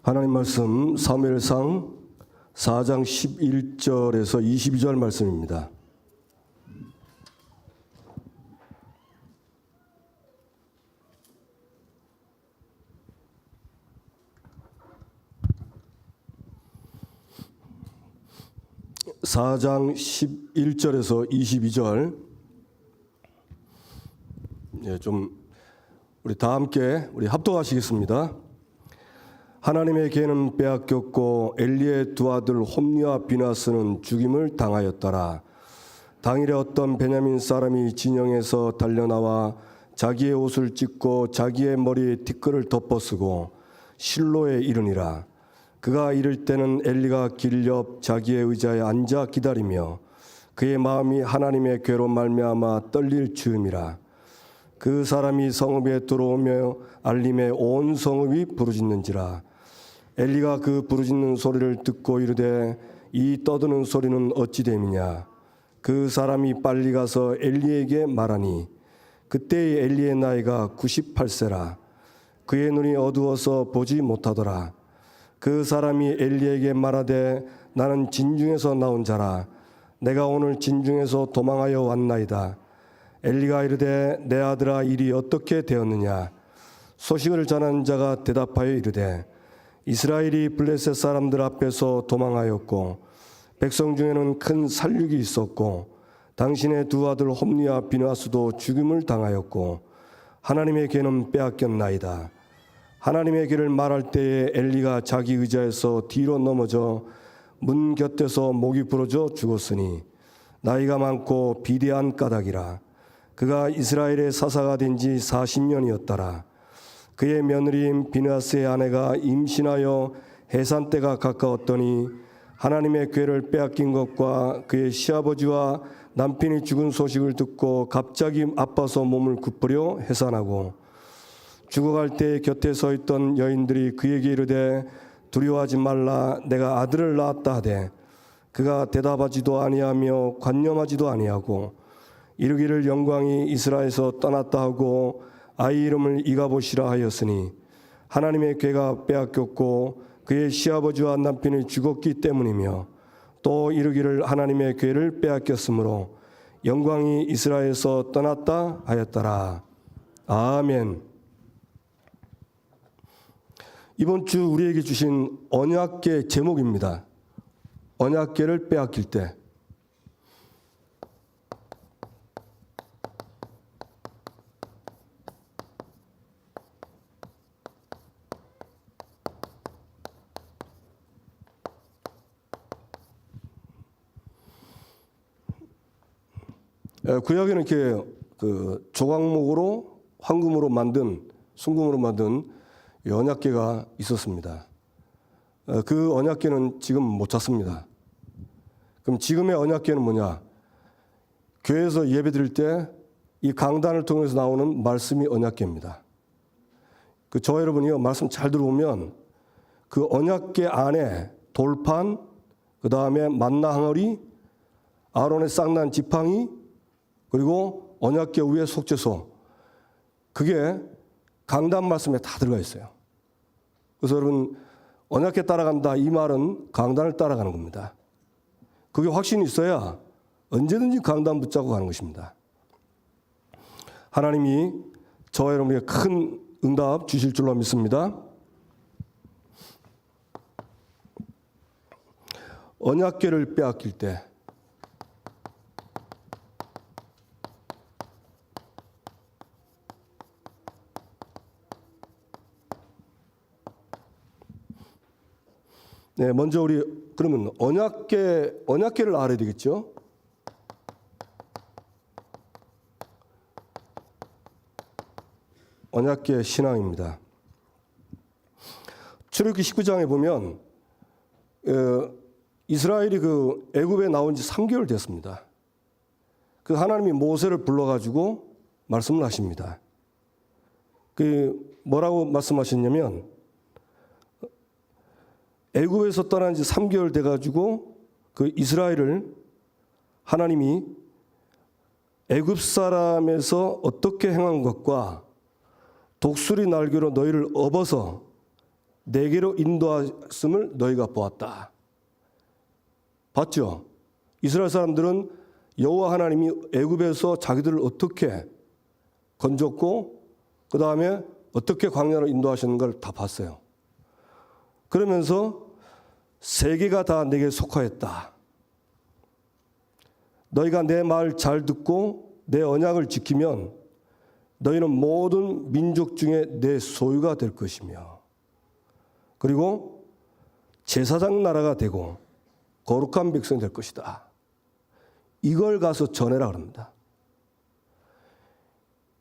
하나님 말씀 사무엘상 4장 11절에서 22절 말씀입니다. (4장 11절에서 22절) 좀 우리 다 함께 합독하시겠습니다. 하나님의 계는 빼앗겼고 엘리의 두 아들 홈리와 비나스는 죽임을 당하였더라. 당일에 어떤 베냐민 사람이 진영에서 달려나와 자기의 옷을 찢고 자기의 머리에 티끌을 덮어쓰고 실로에 이르니라. 그가 이를 때는 엘리가 길 옆 자기의 의자에 앉아 기다리며 그의 마음이 하나님의 괴로 말미암아 떨릴 즈음이라. 그 사람이 성읍에 들어오며 알림에 온 성읍이 부르짖는지라. 엘리가 그 부르짖는 소리를 듣고 이르되 이 떠드는 소리는 어찌 됨이냐. 그 사람이 빨리 가서 엘리에게 말하니 그때의 엘리의 나이가 98세라. 그의 눈이 어두워서 보지 못하더라. 그 사람이 엘리에게 말하되 나는 진중에서 나온 자라. 내가 오늘 진중에서 도망하여 왔나이다. 엘리가 이르되 내 아들아 일이 어떻게 되었느냐. 소식을 전한 자가 대답하여 이르되 이스라엘이 블레셋 사람들 앞에서 도망하였고 백성 중에는 큰 살육이 있었고 당신의 두 아들 홈리와 비나스도 죽임을 당하였고 하나님의 계는 빼앗겼나이다. 하나님의 길을 말할 때에 엘리가 자기 의자에서 뒤로 넘어져 문 곁에서 목이 부러져 죽었으니 나이가 많고 비대한 까닭이라. 그가 이스라엘의 사사가 된 지 40년이었더라. 그의 며느리인 비나스의 아내가 임신하여 해산 때가 가까웠더니 하나님의 궤를 빼앗긴 것과 그의 시아버지와 남편이 죽은 소식을 듣고 갑자기 아파서 몸을 굽으려 해산하고 죽어갈 때 곁에 서 있던 여인들이 그에게 이르되 두려워하지 말라. 내가 아들을 낳았다 하되 그가 대답하지도 아니하며 관념하지도 아니하고 이르기를 영광이 이스라엘에서 떠났다 하고 아이 이름을 이가봇이라 하였으니 하나님의 궤가 빼앗겼고 그의 시아버지와 남편이 죽었기 때문이며 또 이르기를 하나님의 궤를 빼앗겼으므로 영광이 이스라엘에서 떠났다 하였더라. 아멘. 이번 주 우리에게 주신 언약궤 제목입니다. 언약궤를 빼앗길 때. 구약에는 이렇게 조각목으로 황금으로 만든 순금으로 만든 언약궤가 있었습니다. 그 언약궤는 지금 못 찾습니다. 그럼 지금의 언약궤는 뭐냐? 교회에서 예배 드릴 때 이 강단을 통해서 나오는 말씀이 언약궤입니다. 저 여러분이요 말씀 잘 들어보면 그 언약궤 안에 돌판, 그 다음에 만나 항아리, 아론의 쌍난 지팡이, 그리고 언약궤 위에 속죄소, 그게 강단 말씀에 다 들어가 있어요. 그래서 여러분 언약궤 따라간다 이 말은 강단을 따라가는 겁니다. 그게 확신이 있어야 언제든지 강단 붙잡고 가는 것입니다. 하나님이 저와 여러분에게 큰 응답 주실 줄로 믿습니다. 언약궤를 빼앗길 때 네, 먼저 우리 그러면 언약궤를 알아야 되겠죠? 언약궤 신앙입니다. 출애굽기 19장에 보면 이스라엘이 애굽에 나온 지 3개월 됐습니다. 그 하나님이 모세를 불러가지고 말씀을 하십니다. 뭐라고 말씀하셨냐면 애굽에서 떠난 지 3개월 돼가지고 그 이스라엘을 하나님이 애굽 사람에서 어떻게 행한 것과 독수리 날개로 너희를 업어서 내게로 인도하심을 너희가 보았다. 봤죠? 이스라엘 사람들은 여호와 하나님이 애굽에서 자기들을 어떻게 건졌고 그 다음에 어떻게 광야로 인도하시는 걸 다 봤어요. 그러면서 세계가 다 내게 속하였다. 너희가 내 말 잘 듣고 내 언약을 지키면 너희는 모든 민족 중에 내 소유가 될 것이며 그리고 제사장 나라가 되고 거룩한 백성이 될 것이다. 이걸 가서 전해라 그럽니다.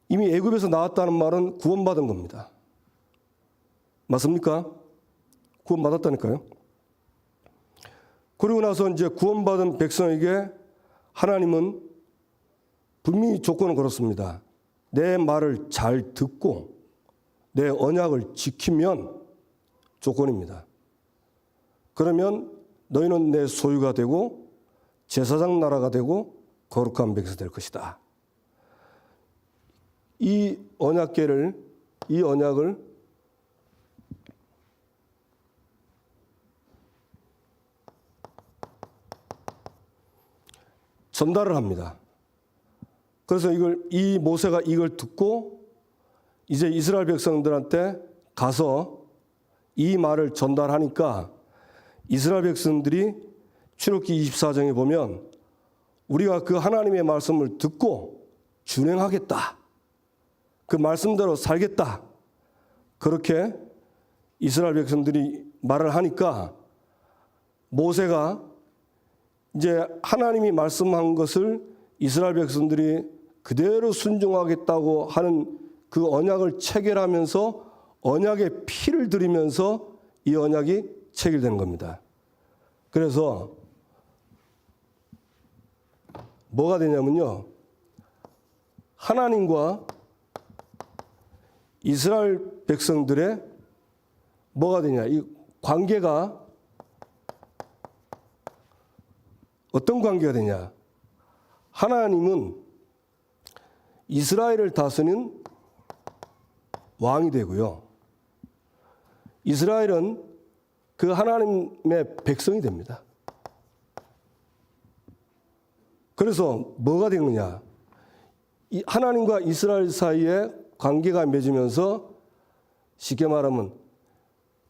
이미 애굽에서 나왔다는 말은 구원받은 겁니다. 맞습니까? 구원받았다니까요. 그리고 나서 이제 구원받은 백성에게 하나님은 분명히 조건을 걸었습니다. 내 말을 잘 듣고 내 언약을 지키면 조건입니다. 그러면 너희는 내 소유가 되고 제사장 나라가 되고 거룩한 백성이 될 것이다. 이 언약을 전달을 합니다. 그래서 이 모세가 이걸 듣고 이제 이스라엘 백성들한테 가서 이 말을 전달하니까 이스라엘 백성들이 출애굽기 24장에 보면 우리가 그 하나님의 말씀을 듣고 준행하겠다. 그 말씀대로 살겠다. 그렇게 이스라엘 백성들이 말을 하니까 모세가 이제 하나님이 말씀한 것을 이스라엘 백성들이 그대로 순종하겠다고 하는 그 언약을 체결하면서 언약의 피를 들이면서 이 언약이 체결되는 겁니다. 그래서 뭐가 되냐면요. 하나님과 이스라엘 백성들의 뭐가 되냐. 이 관계가 어떤 관계가 되냐. 하나님은 이스라엘을 다스리는 왕이 되고요. 이스라엘은 그 하나님의 백성이 됩니다. 그래서 뭐가 되느냐. 이 하나님과 이스라엘 사이에 관계가 맺으면서 쉽게 말하면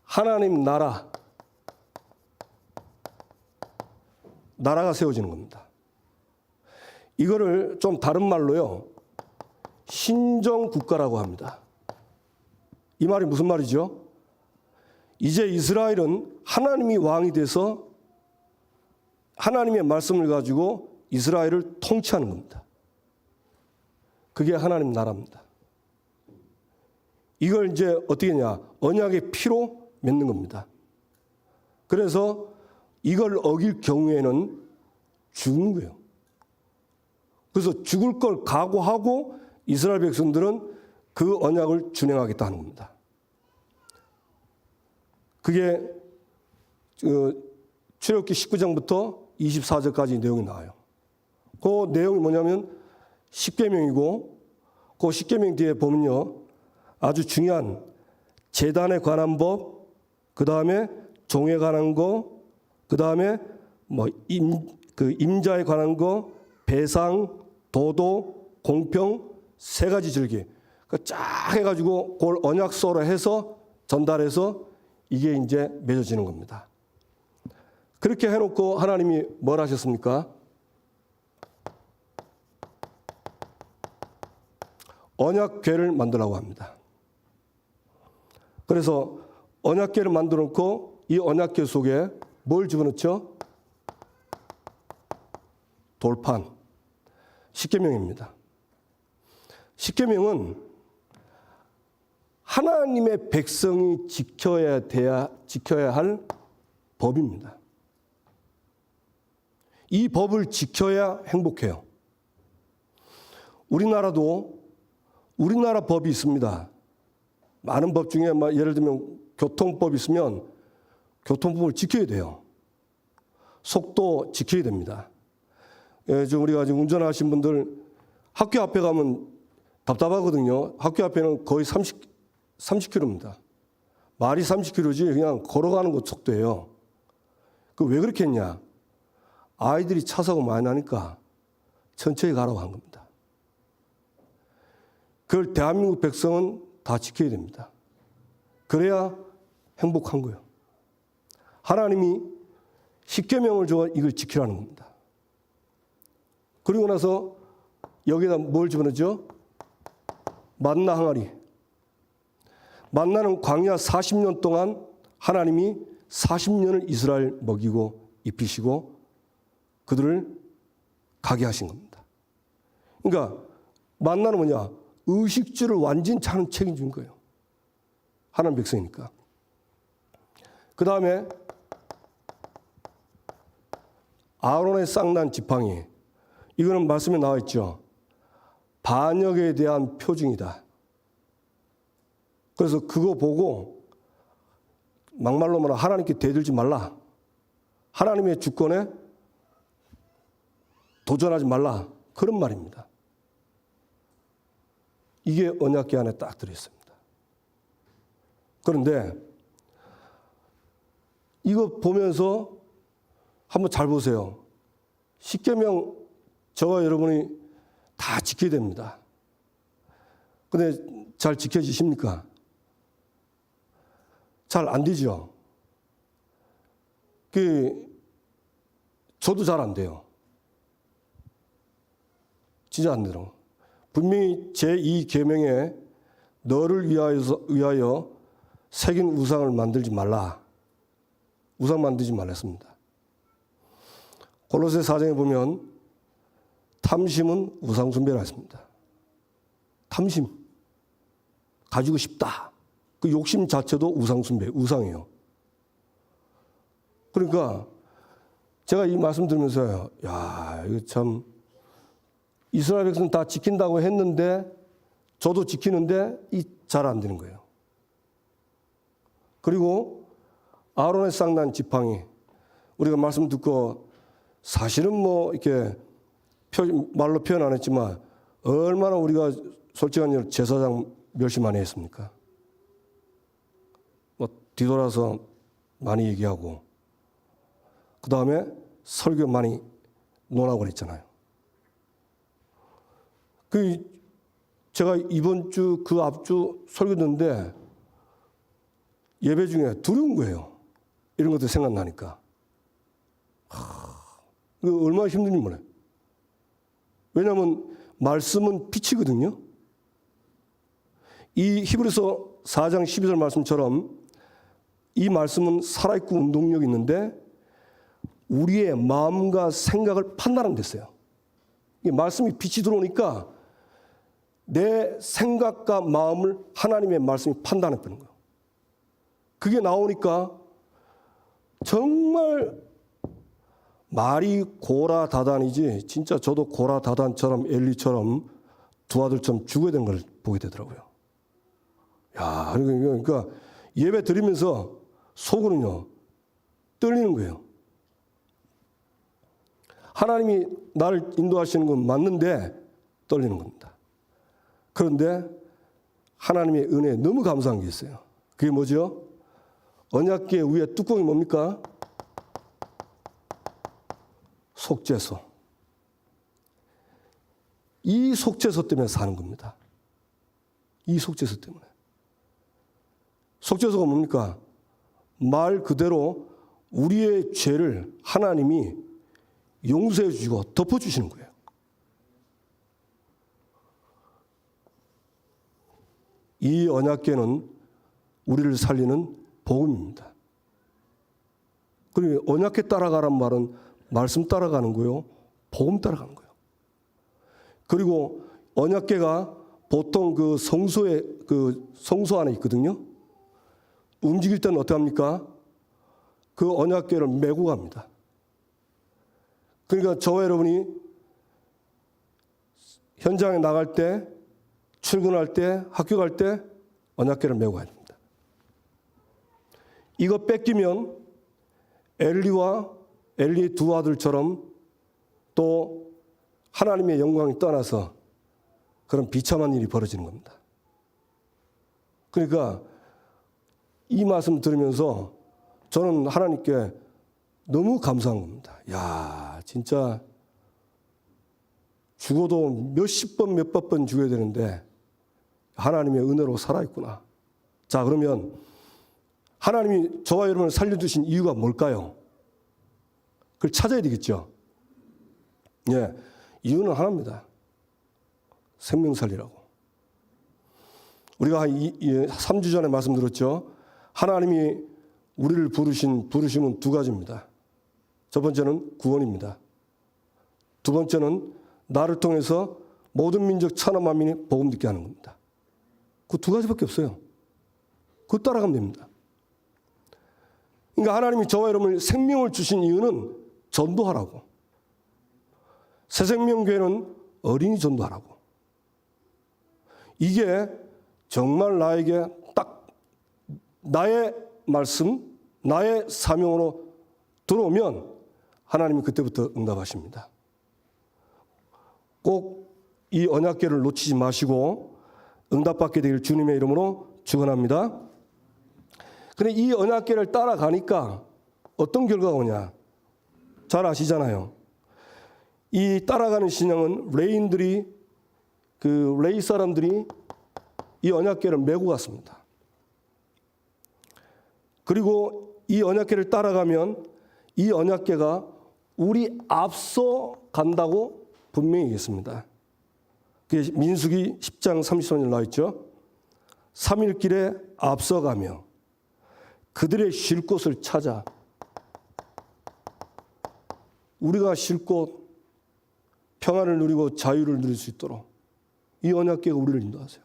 하나님 나라가 세워지는 겁니다. 이거를 좀 다른 말로요. 신정국가라고 합니다. 이 말이 무슨 말이죠? 이제 이스라엘은 하나님이 왕이 돼서 하나님의 말씀을 가지고 이스라엘을 통치하는 겁니다. 그게 하나님 나라입니다. 이걸 이제 어떻게 하냐? 언약의 피로 맺는 겁니다. 그래서 이걸 어길 경우에는 죽는 거예요. 그래서 죽을 걸 각오하고 이스라엘 백성들은 그 언약을 준행하겠다 하는 겁니다. 그게 출애굽기 19장부터 24절까지 내용이 나와요. 그 내용이 뭐냐면 십계명이고 그 십계명 뒤에 보면요. 아주 중요한 제단에 관한 법, 그 다음에 종에 관한 거, 그 다음에 임자에 관한 거, 배상, 도도, 공평, 세 가지 절기. 쫙 해가지고 그걸 언약서로 해서 전달해서 이게 이제 맺어지는 겁니다. 그렇게 해놓고 하나님이 뭘 하셨습니까? 언약궤를 만들라고 합니다. 그래서 언약궤를 만들어 놓고 이 언약궤 속에 뭘 집어넣죠? 돌판. 십계명입니다. 십계명은 하나님의 백성이 지켜야 할 법입니다. 이 법을 지켜야 행복해요. 우리나라도 우리나라 법이 있습니다. 많은 법 중에 예를 들면 교통법이 있으면 교통법을 지켜야 돼요. 속도 지켜야 됩니다. 지금 우리가 지금 운전하신 분들 학교 앞에 가면 답답하거든요. 학교 앞에는 거의 30km입니다. 말이 30km지 그냥 걸어가는 것 속도예요. 그 왜 그렇게 했냐? 아이들이 차 사고 많이 나니까 천천히 가라고 한 겁니다. 그걸 대한민국 백성은 다 지켜야 됩니다. 그래야 행복한 거예요. 하나님이 십계명을 줘 이걸 지키라는 겁니다. 그리고 나서 여기다 뭘 집어넣죠? 만나 항아리. 만나는 광야 40년 동안 하나님이 40년을 이스라엘 먹이고 입히시고 그들을 가게 하신 겁니다. 그러니까 만나는 뭐냐? 의식주를 완전히 잘 책임진 거예요. 하나님 백성이니까. 그 다음에 아론의 쌍난 지팡이. 이거는 말씀에 나와 있죠. 반역에 대한 표징이다. 그래서 그거 보고 막말로 말하면 하나님께 대들지 말라. 하나님의 주권에 도전하지 말라. 그런 말입니다. 이게 언약궤 안에 딱 들어있습니다. 그런데 이거 보면서 한번 잘 보세요. 십계명 저와 여러분이 다 지켜야 됩니다. 근데 잘 지켜지십니까? 잘 안 되죠. 저도 잘 안 돼요. 진짜 안 되더라고. 분명히 제2계명에 너를 위하여 새긴 우상을 만들지 말라. 우상 만들지 말랬습니다. 골로새 4장에 보면 탐심은 우상 숭배라 했습니다. 탐심. 가지고 싶다. 그 욕심 자체도 우상 숭배, 우상이에요. 그러니까 제가 이 말씀 들으면서요. 야, 이거 참 이스라엘 백성 다 지킨다고 했는데 저도 지키는데 잘 안 되는 거예요. 그리고 아론의 쌍난 지팡이. 우리가 말씀 듣고 사실은 뭐 이렇게 말로 표현 안 했지만 얼마나 우리가 솔직한 일 제사장 멸시 많이 했습니까? 뭐 뒤돌아서 많이 얘기하고 그 다음에 설교 많이 논하고 그랬잖아요. 제가 이번 주 그 앞주 설교 듣는데 예배 중에 두려운 거예요. 이런 것도 생각나니까. 이거 얼마나 힘든지 몰라요. 왜냐하면 말씀은 빛이거든요. 이 히브리서 4장 12절 말씀처럼 이 말씀은 살아있고 운동력이 있는데 우리의 마음과 생각을 판단하면 됐어요. 이 말씀이 빛이 들어오니까 내 생각과 마음을 하나님의 말씀이 판단해 버리는 거예요. 그게 나오니까 정말 말이 고라다단이지 진짜 저도 고라다단처럼 엘리처럼 두 아들처럼 죽어야 되는 걸 보게 되더라고요. 야, 그러니까 예배 드리면서 속으로는요 떨리는 거예요. 하나님이 나를 인도하시는 건 맞는데 떨리는 겁니다. 그런데 하나님의 은혜에 너무 감사한 게 있어요. 그게 뭐죠? 언약궤 위에 뚜껑이 뭡니까? 속죄소. 이 속죄소 때문에 사는 겁니다. 이 속죄소 때문에. 속죄소가 뭡니까? 말 그대로 우리의 죄를 하나님이 용서해 주시고 덮어주시는 거예요. 이 언약궤는 우리를 살리는 복음입니다. 그리고 언약궤 따라가란 말은 말씀 따라가는 거요, 복음 따라가는 거예요. 그리고 언약궤가 보통 그 성소 안에 있거든요. 움직일 때는 어떻게 합니까? 그 언약궤를 메고 갑니다. 그러니까 저와 여러분이 현장에 나갈 때, 출근할 때, 학교 갈 때 언약궤를 메고 가야 됩니다. 이거 뺏기면 엘리의 두 아들처럼 또 하나님의 영광이 떠나서 그런 비참한 일이 벌어지는 겁니다. 그러니까 이 말씀 들으면서 저는 하나님께 너무 감사한 겁니다. 야, 진짜 죽어도 몇십 번, 몇백 번 죽어야 되는데 하나님의 은혜로 살아있구나. 자, 그러면 하나님이 저와 여러분을 살려주신 이유가 뭘까요? 그걸 찾아야 되겠죠. 예, 이유는 하나입니다. 생명 살리라고. 우리가 3주 전에 말씀드렸죠. 하나님이 우리를 부르심은 두 가지입니다. 첫 번째는 구원입니다. 두 번째는 나를 통해서 모든 민족 천하 만민이 복음 듣게 하는 겁니다. 그 두 가지밖에 없어요. 그거 따라가면 됩니다. 그러니까 하나님이 저와 여러분을 생명을 주신 이유는 전도하라고. 새생명교회는 어린이 전도하라고. 이게 정말 나에게 딱 나의 말씀, 나의 사명으로 들어오면 하나님이 그때부터 응답하십니다. 꼭 이 언약궤를 놓치지 마시고 응답받게 되길 주님의 이름으로 축원합니다. 그런데 이 언약궤를 따라가니까 어떤 결과가 오냐? 잘 아시잖아요. 이 따라가는 신앙은 레이 사람들이 이 언약궤를 메고 갔습니다. 그리고 이 언약궤를 따라가면 이 언약궤가 우리 앞서 간다고 분명히 얘기했습니다. 그게 민수기 10장 30절에 나와 있죠. 3일 길에 앞서가며 그들의 쉴 곳을 찾아. 우리가 쉴 곳, 평안을 누리고 자유를 누릴 수 있도록 이 언약궤가 우리를 인도하세요.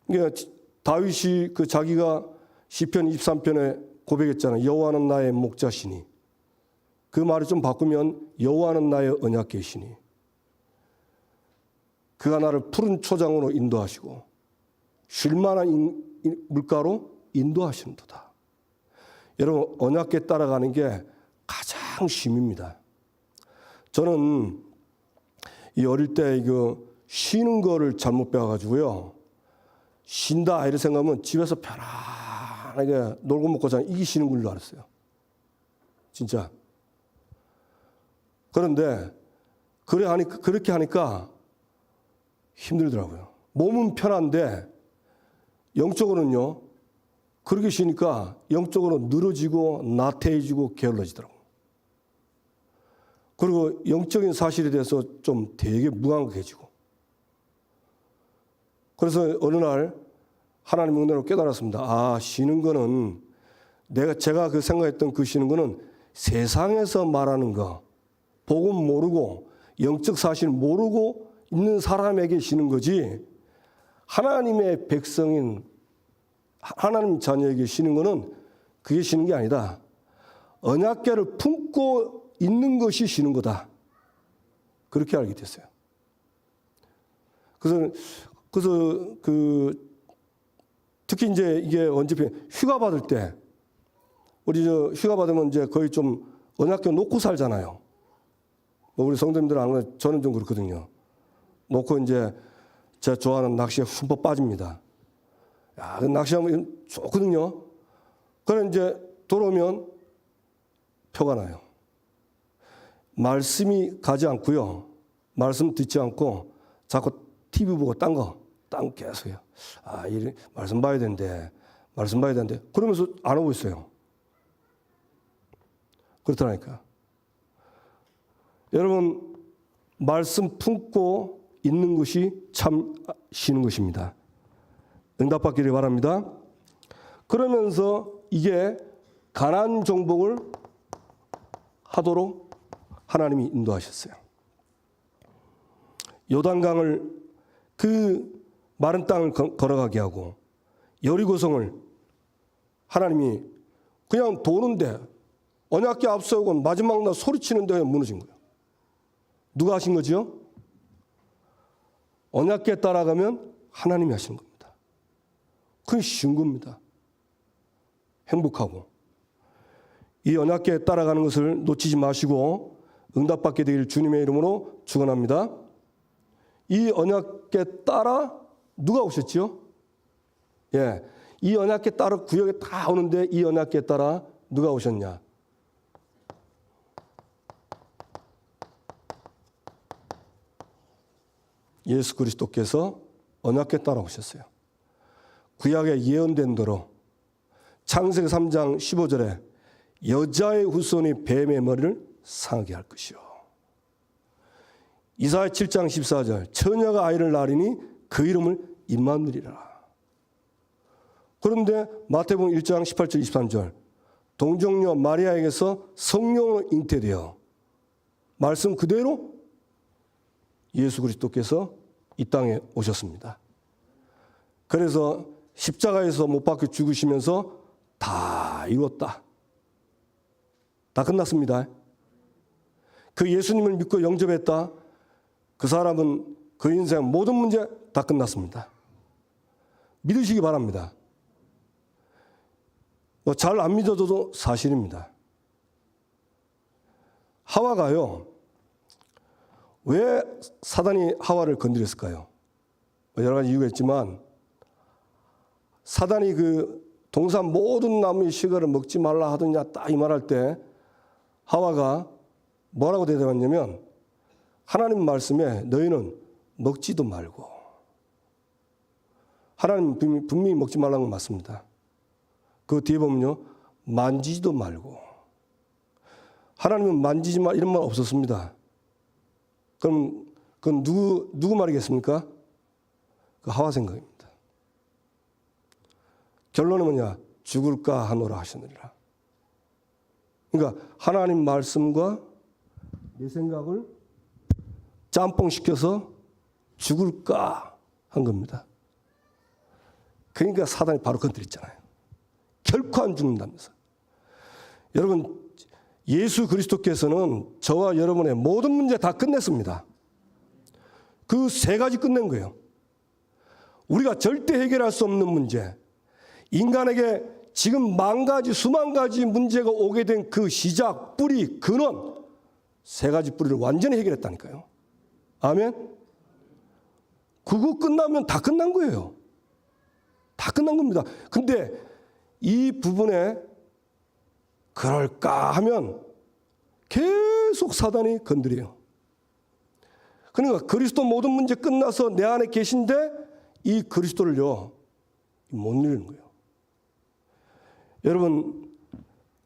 그러니까 다윗이 자기가 시편 23편에 고백했잖아요. 여호와는 나의 목자시니. 그 말을 좀 바꾸면 여호와는 나의 언약궤시니. 그가 나를 푸른 초장으로 인도하시고 쉴만한 물가로 인도하시는도다. 여러분, 언약궤 따라가는 게 가장 쉼입니다. 저는 이 어릴 때 이거 쉬는 거를 잘못 배워가지고요. 쉰다 이런 생각하면 집에서 편안하게 놀고 먹고 자는 이게 쉬는 걸 줄 알았어요. 진짜. 그런데 그렇게 하니까 힘들더라고요. 몸은 편한데 영적으로는요. 그렇게 쉬니까 영적으로 늘어지고 나태해지고 게을러지더라고요. 그리고 영적인 사실에 대해서 좀 되게 무감각해지고. 그래서 어느 날 하나님 은혜로 깨달았습니다. 아, 쉬는 거는 제가 생각했던 그 쉬는 거는 세상에서 말하는 거, 복음 모르고 영적 사실 모르고 있는 사람에게 쉬는 거지 하나님의 백성인 하나님 자녀에게 쉬는 거는 그게 쉬는 게 아니다. 언약궤를 품고 있는 것이 쉬는 거다. 그렇게 알게 됐어요. 그래서 특히 이제 이게 언제 휴가 받을 때 우리 휴가 받으면 이제 거의 좀 언약궤 놓고 살잖아요. 우리 성도님들은 안 그래요. 저는 좀 그렇거든요. 놓고 이제 제가 좋아하는 낚시에 흠뻑 빠집니다. 야, 낚시하면 좋거든요. 그래 이제 돌아오면 표가 나요. 말씀이 가지 않고요. 말씀 듣지 않고 자꾸 TV 보고 딴 거 계속 해요. 아, 이 말씀 봐야 되는데. 그러면서 안 하고 있어요. 그렇다니까. 여러분, 말씀 품고 있는 것이 참 쉬는 것입니다. 응답받기를 바랍니다. 그러면서 이게 가나안 정복을 하도록 하나님이 인도하셨어요. 요단강을 그 마른 땅을 걸어가게 하고 여리고성을 하나님이 그냥 도는데 언약궤 앞서고 마지막 날 소리치는데 무너진 거예요. 누가 하신 거지요? 언약궤 따라가면 하나님이 하시는 겁니다. 그게 쉬운 겁니다. 행복하고. 이 언약궤 따라가는 것을 놓치지 마시고 응답받게 되길 주님의 이름으로 축원합니다. 이 언약궤 따라 누가 오셨죠? 예, 이 언약궤 따라 구역에 다 오는데 이 언약궤 따라 누가 오셨냐? 예수 그리스도께서 언약궤 따라 오셨어요. 구약에 예언된 대로 창세기 3장 15절에 여자의 후손이 뱀의 머리를 상하게 할 것이요. 이사야 7장 14절 처녀가 아이를 낳으리니 그 이름을 임마누엘이라. 그런데 마태복음 1장 18절 23절 동정녀 마리아에게서 성령으로 잉태되어 말씀 그대로 예수 그리스도께서 이 땅에 오셨습니다. 그래서 십자가에서 못 박혀 죽으시면서 다 이루었다. 다 끝났습니다. 그 예수님을 믿고 영접했다. 그 사람은 그 인생 모든 문제 다 끝났습니다. 믿으시기 바랍니다. 잘 안 믿어도 사실입니다. 하와가요, 왜 사단이 하와를 건드렸을까요? 여러 가지 이유가 있지만, 사단이 그 동산 모든 나무의 실과를 먹지 말라 하더냐 딱 이 말할 때 하와가 뭐라고 대답했냐면, 하나님 말씀에 너희는 먹지도 말고, 하나님 분명히 먹지 말라는 건 맞습니다. 그 뒤에 보면요, 만지지도 말고. 하나님은 만지지 마 이런 말 없었습니다. 그럼 그건 누구 말이겠습니까? 그 하와 생각입니다. 결론은 뭐냐? 죽을까 하노라 하시느니라. 그러니까 하나님 말씀과 내 생각을 짬뽕시켜서 죽을까 한 겁니다. 그러니까 사단이 바로 건드렸잖아요. 결코 안 죽는다면서. 여러분, 예수 그리스도께서는 저와 여러분의 모든 문제 다 끝냈습니다. 그 3가지 끝낸 거예요. 우리가 절대 해결할 수 없는 문제, 인간에게 지금 수만 가지 문제가 오게 된 그 시작, 뿌리, 근원, 3가지 뿌리를 완전히 해결했다니까요. 아멘? 그거 끝나면 다 끝난 거예요. 다 끝난 겁니다. 근데 이 부분에 그럴까 하면 계속 사단이 건드려요. 그러니까 그리스도 모든 문제 끝나서 내 안에 계신데 이 그리스도를요, 못 누리는 거예요. 여러분,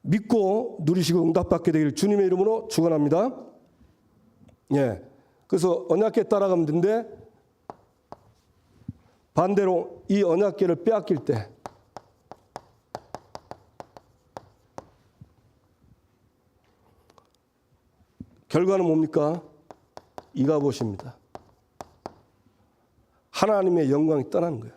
믿고 누리시고 응답받게 되기를 주님의 이름으로 축원합니다. 예. 그래서 언약궤 따라가면 되는데, 반대로 이 언약궤를 빼앗길 때 결과는 뭡니까? 이가봇입니다. 하나님의 영광이 떠나는 거예요.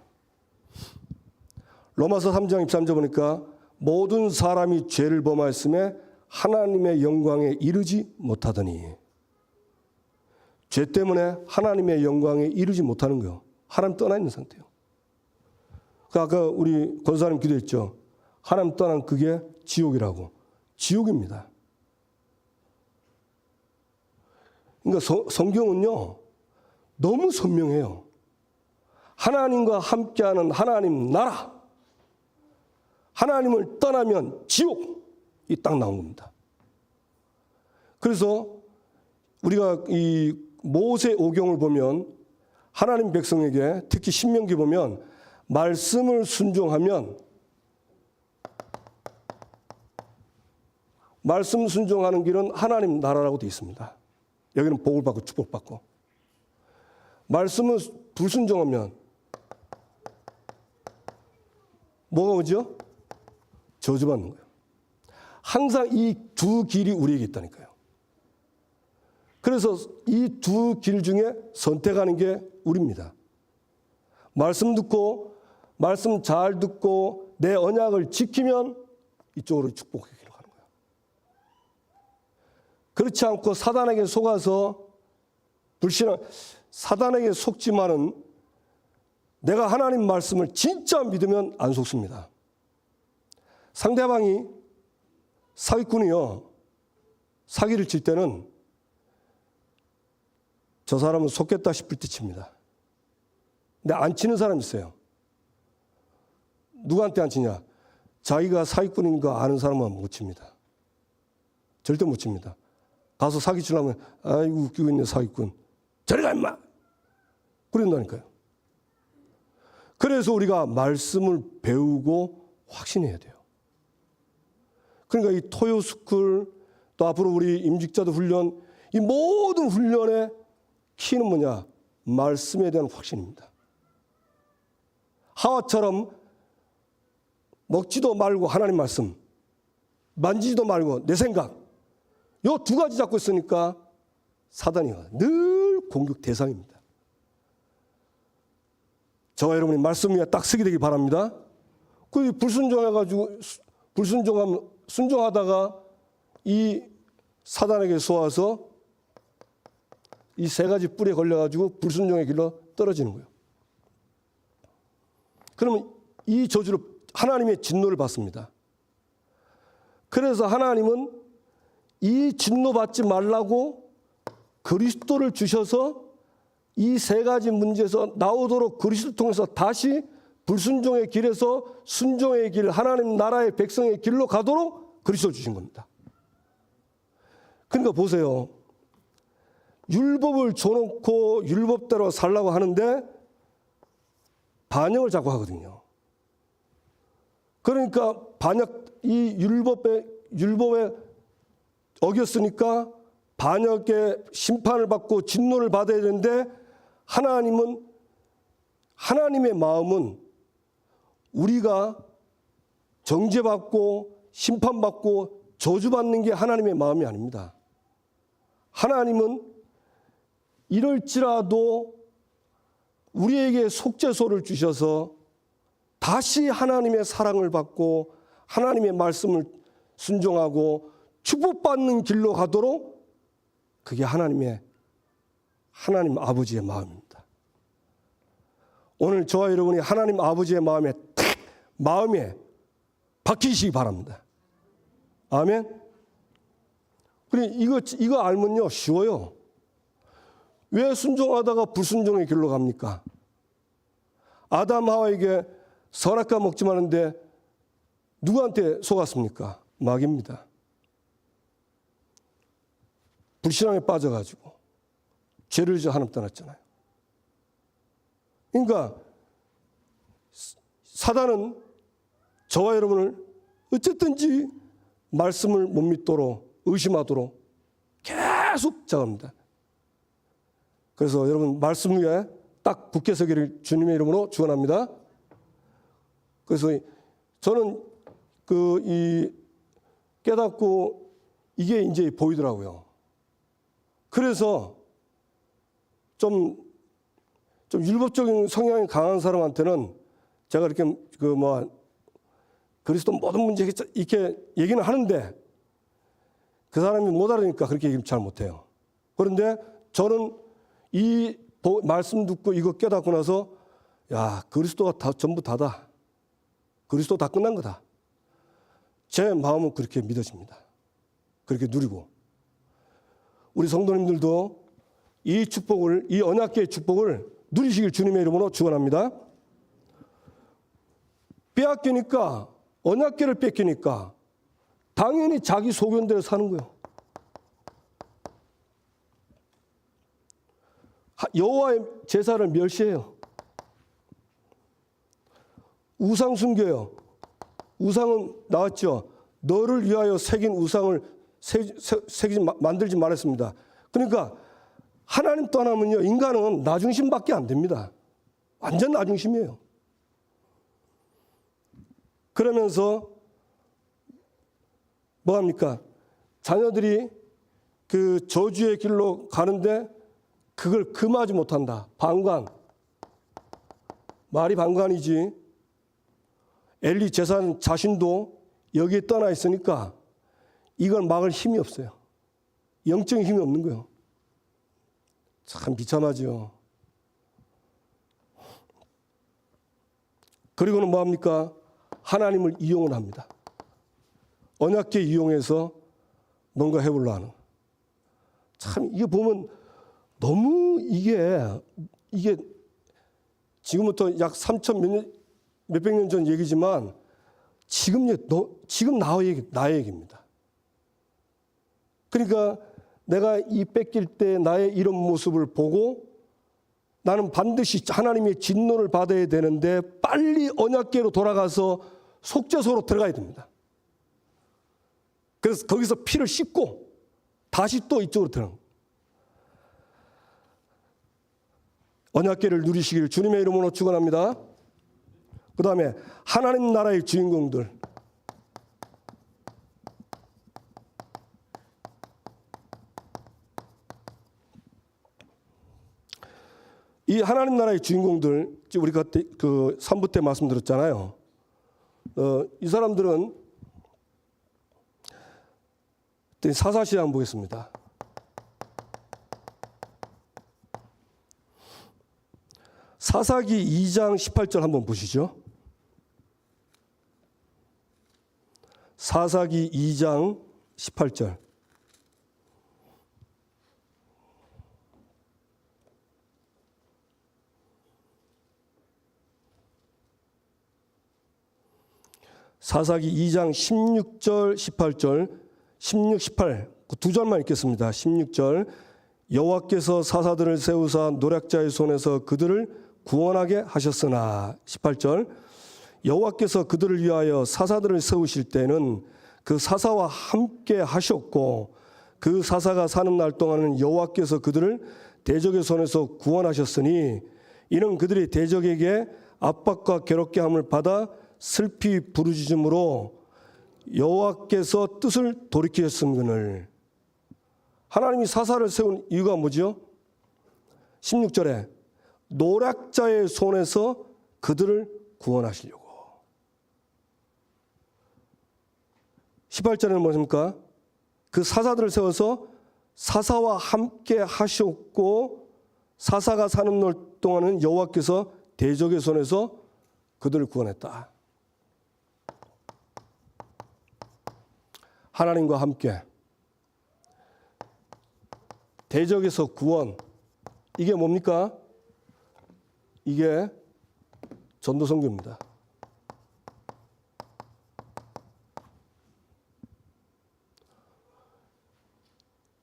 로마서 3장 23절 보니까 모든 사람이 죄를 범하였음에 하나님의 영광에 이르지 못하더니, 죄 때문에 하나님의 영광에 이르지 못하는 거예요. 하나님 떠나 있는 상태예요. 아까 우리 권사님 기도했죠. 하나님 떠난 그게 지옥이라고. 지옥입니다. 그러니까 성경은요, 너무 선명해요. 하나님과 함께하는 하나님 나라, 하나님을 떠나면 지옥이 딱 나온 겁니다. 그래서 우리가 이 모세오경을 보면 하나님 백성에게, 특히 신명기 보면 말씀을 순종하면, 말씀 순종하는 길은 하나님 나라라고 되어 있습니다. 여기는 복을 받고 축복받고, 말씀을 불순종하면 뭐가 오죠? 저주받는 거예요. 항상 이 두 길이 우리에게 있다니까요. 그래서 이 두 길 중에 선택하는 게 우리입니다. 말씀 듣고, 말씀 잘 듣고 내 언약을 지키면 이쪽으로 축복의 길로 가는 거예요. 그렇지 않고 사단에게 속아서 사단에게 속지만은 내가 하나님 말씀을 진짜 믿으면 안 속습니다. 상대방이, 사기꾼이요, 사기를 칠 때는 저 사람은 속겠다 싶을 때 칩니다. 근데 안 치는 사람이 있어요. 누구한테 안 치냐? 자기가 사기꾼인 거 아는 사람은 못 칩니다. 절대 못 칩니다. 가서 사기 치려면 아이고 웃기고 있네 사기꾼. 저리 가 임마. 그런다니까요. 그래서 우리가 말씀을 배우고 확신해야 돼요. 그러니까 이 토요스쿨 또 앞으로 우리 임직자들 훈련 이 모든 훈련의 키는 뭐냐? 말씀에 대한 확신입니다. 하와처럼 먹지도 말고 하나님 말씀, 만지지도 말고 내 생각 요 두 가지 잡고 있으니까 사단이 늘 공격 대상입니다. 저와 여러분이 말씀 위에 딱 쓰게 되길 바랍니다. 그 불순종해가지고 순종하다가 이 사단에게 쏘아서 이 세 가지 뿔에 걸려가지고 불순종의 길로 떨어지는 거예요. 그러면 이 저주를 하나님의 진노를 받습니다. 그래서 하나님은 이 진노 받지 말라고 그리스도를 주셔서 이 세 가지 문제에서 나오도록 그리스도를 통해서 다시 불순종의 길에서 순종의 길, 하나님 나라의 백성의 길로 가도록 그리스도를 주신 겁니다. 그러니까 보세요. 율법을 줘놓고 율법대로 살라고 하는데 반역을 자꾸 하거든요. 그러니까 이 율법에 어겼으니까 반역의 심판을 받고 진노를 받아야 되는데 하나님의 마음은 우리가 정죄받고 심판받고 저주받는 게 하나님의 마음이 아닙니다. 하나님은 이럴지라도 우리에게 속죄소를 주셔서 다시 하나님의 사랑을 받고 하나님의 말씀을 순종하고 축복받는 길로 가도록 그게 하나님 아버지의 마음입니다. 오늘 저와 여러분이 하나님 아버지의 마음에 박히시기 바랍니다. 아멘. 그리고 이거 알면요 쉬워요. 왜 순종하다가 불순종의 길로 갑니까? 아담 하와에게 선악과 먹지 말았는데 누구한테 속았습니까? 마귀입니다. 불신앙에 빠져가지고 죄를 지어 하나님 떠났잖아요. 그러니까 사단은 저와 여러분을 어쨌든지 말씀을 못 믿도록 의심하도록 계속 작업합니다. 그래서 여러분 말씀 위에 딱 굳게 서기를 주님의 이름으로 축원합니다. 그래서 저는 깨닫고 이게 이제 보이더라고요. 그래서 좀 율법적인 성향이 강한 사람한테는 제가 이렇게 그리스도 모든 문제 이렇게 얘기는 하는데 그 사람이 못 알아니까 그렇게 얘기 잘 못해요. 그런데 저는 이 말씀 듣고 이거 깨닫고 나서 야 그리스도가 다 전부 다다. 그리스도 다 끝난 거다. 제 마음은 그렇게 믿어집니다. 그렇게 누리고 우리 성도님들도 이 축복을 이 언약궤의 축복을 누리시길 주님의 이름으로 축원합니다. 빼앗기니까 언약궤를 뺏기니까 당연히 자기 소견대로 사는 거예요. 여호와의 제사를 멸시해요. 우상 숨겨요. 우상은 나왔죠. 너를 위하여 새긴 우상을 만들지 말았습니다. 그러니까 하나님 떠나면요 인간은 나중심밖에 안 됩니다. 완전 나중심이에요. 그러면서 뭐합니까? 자녀들이 그 저주의 길로 가는데 그걸 금하지 못한다. 방관. 말이 방관이지. 엘리 제사장 자신도 여기에 떠나 있으니까 이걸 막을 힘이 없어요. 영적인 힘이 없는 거예요. 참 비참하죠. 그리고는 뭐합니까? 하나님을 이용을 합니다. 언약궤 이용해서 뭔가 해보려 하는. 참 이게 보면 너무 이게 지금부터 약 3천 몇 년 몇백 년 전 얘기지만 지금 나의 얘기입니다. 그러니까 내가 이 뺏길 때 나의 이런 모습을 보고 나는 반드시 하나님의 진노를 받아야 되는데 빨리 언약궤로 돌아가서 속죄소로 들어가야 됩니다. 그래서 거기서 피를 씻고 다시 또 이쪽으로 들어가는 거예요. 언약궤를 누리시기를 주님의 이름으로 축원합니다. 그 다음에 하나님 나라의 주인공들. 이 하나님 나라의 주인공들, 우리가 그 3부 때 말씀드렸잖아요. 이 사람들은 사사시 한번 보겠습니다. 사사기 2장 18절 한번 보시죠. 사사기 2장 18절. 사사기 2장 16절, 18절, 16, 18, 그 두 절만 읽겠습니다. 16절. 여호와께서 사사들을 세우사 노략자의 손에서 그들을 구원하게 하셨으나 18절. 여호와께서 그들을 위하여 사사들을 세우실 때는 그 사사와 함께 하셨고 그 사사가 사는 날 동안은 여호와께서 그들을 대적의 손에서 구원하셨으니 이는 그들이 대적에게 압박과 괴롭게 함을 받아 슬피 부르짖음으로 여호와께서 뜻을 돌이키셨음을. 하나님이 사사를 세운 이유가 뭐죠? 16절에 노략자의 손에서 그들을 구원하시려고. 18절에는 뭐십니까? 그 사사들을 세워서 사사와 함께 하셨고 사사가 사는 날 동안은 여호와께서 대적의 손에서 그들을 구원했다. 하나님과 함께 대적에서 구원, 이게 뭡니까? 이게 전도선교입니다.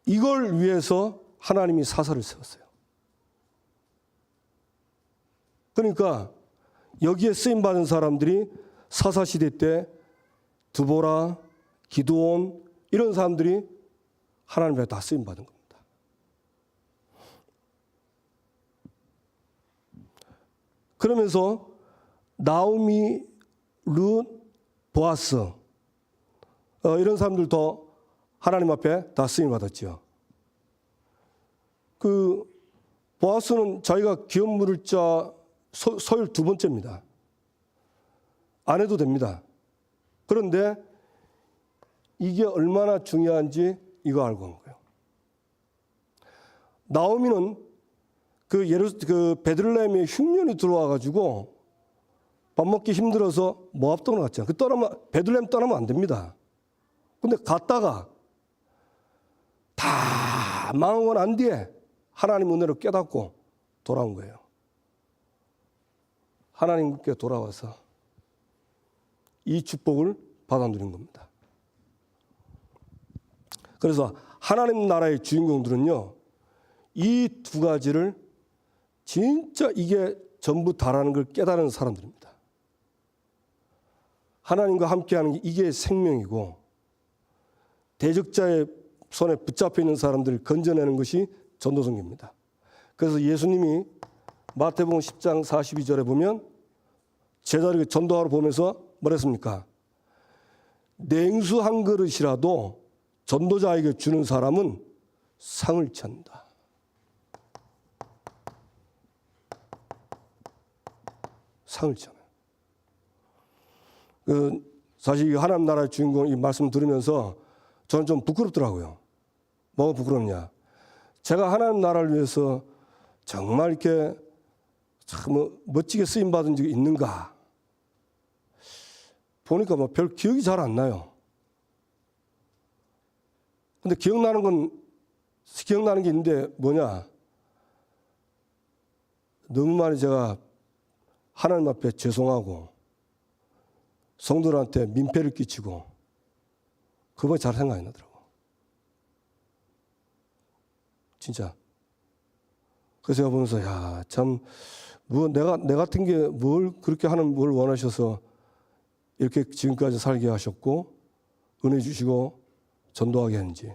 이걸 위해서 하나님이 사사를 세웠어요. 그러니까 여기에 쓰임받은 사람들이 사사시대 때 드보라, 기드온 이런 사람들이 하나님께 다 쓰임받은 겁니다. 그러면서 나오미, 룻, 보아스 이런 사람들도 하나님 앞에 다 쓰임받았죠. 그 보아스는 자기가 기업 물을 자 서열 두 번째입니다. 안 해도 됩니다. 그런데 이게 얼마나 중요한지 이거 알고 온 거예요. 나오미는 그 베들레헴에 흉년이 들어와 가지고 밥 먹기 힘들어서 모압 떠나갔잖아요. 베들레헴 떠나면 안 됩니다. 근데 갔다가 다 망하고 난 뒤에 하나님 은혜로 깨닫고 돌아온 거예요. 하나님께 돌아와서 이 축복을 받아 누린 겁니다. 그래서 하나님 나라의 주인공들은요, 이 두 가지를 진짜 이게 전부 다라는 걸 깨달은 사람들입니다. 하나님과 함께하는 게 이게 생명이고 대적자의 손에 붙잡혀 있는 사람들을 건져내는 것이 전도선교입니다. 그래서 예수님이 마태복음 10장 42절에 보면 제자를 전도하러 보면서 뭐랬습니까? 냉수 한 그릇이라도 전도자에게 주는 사람은 상을 찬다. 상을 차요. 사실 하나님 나라의 주인공 이 말씀 들으면서 저는 좀 부끄럽더라고요. 뭐가 부끄럽냐? 제가 하나님 나라를 위해서 정말 이렇게 참 멋지게 쓰임 받은 적이 있는가? 보니까 뭐 별 기억이 잘 안 나요. 근데 기억나는 게 있는데 뭐냐? 너무 많이 제가 하나님 앞에 죄송하고 성도들한테 민폐를 끼치고 그거 잘 생각이 나더라고. 진짜. 그래서 제가 보면서 야, 참 뭐 내가 같은 게 뭘 그렇게 하는 뭘 원하셔서 이렇게 지금까지 살게 하셨고 은혜 주시고 전도하게 했는지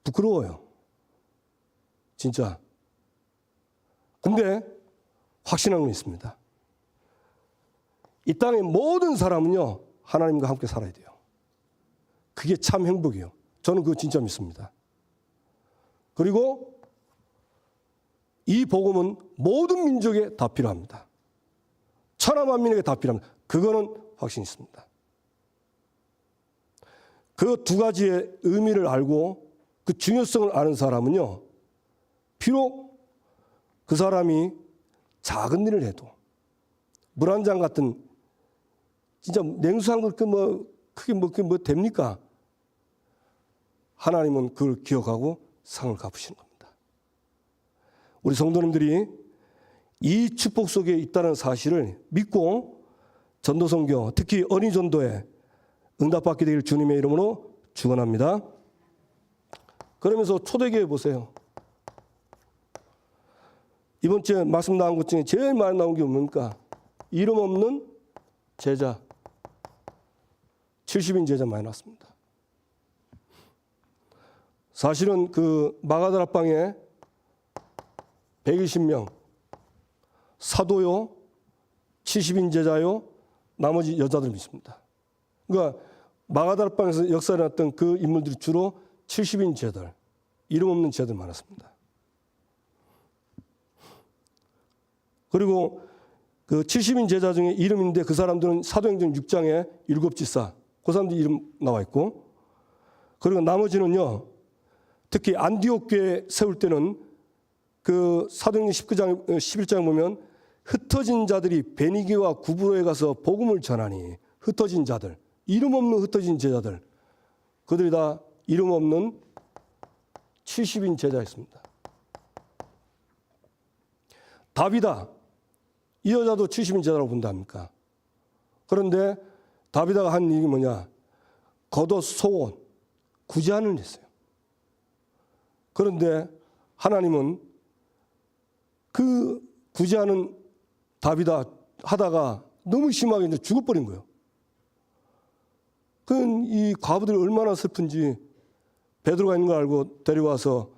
부끄러워요. 진짜. 근데 확신한 건 있습니다. 이 땅의 모든 사람은요, 하나님과 함께 살아야 돼요. 그게 참 행복이에요. 저는 그거 진짜 믿습니다. 그리고 이 복음은 모든 민족에 다 필요합니다. 천하 만민에게 다 필요합니다. 그거는 확신이 있습니다. 그 두 가지의 의미를 알고 그 중요성을 아는 사람은요, 비록 그 사람이 작은 일을 해도 물 한 잔 같은 진짜 냉수 한 걸 크게 뭐 됩니까? 하나님은 그걸 기억하고 상을 갚으시는 겁니다. 우리 성도님들이 이 축복 속에 있다는 사실을 믿고 전도 선교, 특히 어린이 전도에 응답받게 되길 주님의 이름으로 축원합니다. 그러면서 초대교회 보세요. 이번 주에 말씀 나온 것 중에 제일 많이 나온 게 뭡니까? 이름 없는 제자. 70인 제자 많이 나왔습니다. 사실은 그 마가다라 방에 120명, 사도요, 70인 제자요, 나머지 여자들 믿습니다. 그러니까 마가다라 방에서 역사를 났던 그 인물들이 주로 70인 제자들, 이름 없는 제자들 많았습니다. 그리고 그 70인 제자 중에 이름인데 그 사람들은 사도행전 6장에 일곱 지사, 그 사람들 이름 나와 있고, 그리고 나머지는요, 특히 안디옥 교회 세울 때는 그 사도행전 19장, 11장에 보면 흩어진 자들이 베니게와 구브로에 가서 복음을 전하니 흩어진 자들, 이름 없는 흩어진 제자들, 그들이 다 이름 없는 70인 제자였습니다. 다비다, 이 여자도 70인 제자라고 본답니까? 그런데 다비다가 한 일이 뭐냐? 겉옷 소원, 구제하는 일 했어요. 그런데 하나님은 그 구제하는 다비다 하다가 너무 심하게 이제 죽어버린 거예요. 그건 이 과부들이 얼마나 슬픈지 베드로가 있는 걸 알고 데려와서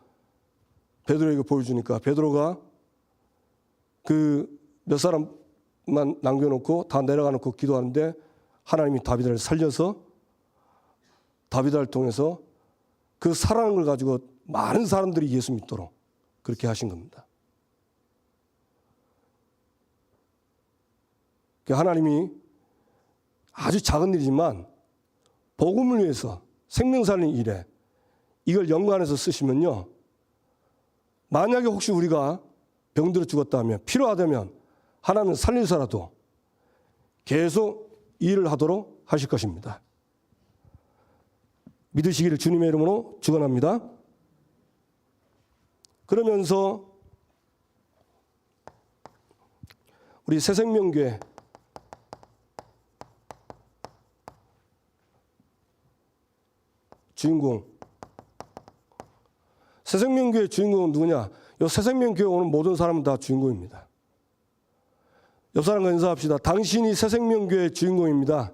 베드로에게 보여주니까 베드로가 그 몇 사람만 남겨놓고 다 내려가 놓고 기도하는데 하나님이 다비다를 살려서 다비다를 통해서 그 사랑하는 걸 가지고 많은 사람들이 예수 믿도록 그렇게 하신 겁니다. 하나님이 아주 작은 일이지만 복음을 위해서 생명 살리는 일에 이걸 연관해서 쓰시면요, 만약에 혹시 우리가 병들어 죽었다면 필요하다면 하나님은 살리서라도 계속 일을 하도록 하실 것입니다. 믿으시기를 주님의 이름으로 축원합니다. 그러면서 우리 새생명교회 주인공, 새생명교회 주인공은 누구냐? 이 새생명교회 오는 모든 사람은 다 주인공입니다. 옆 사람과 인사합시다. 당신이 새생명교회 주인공입니다.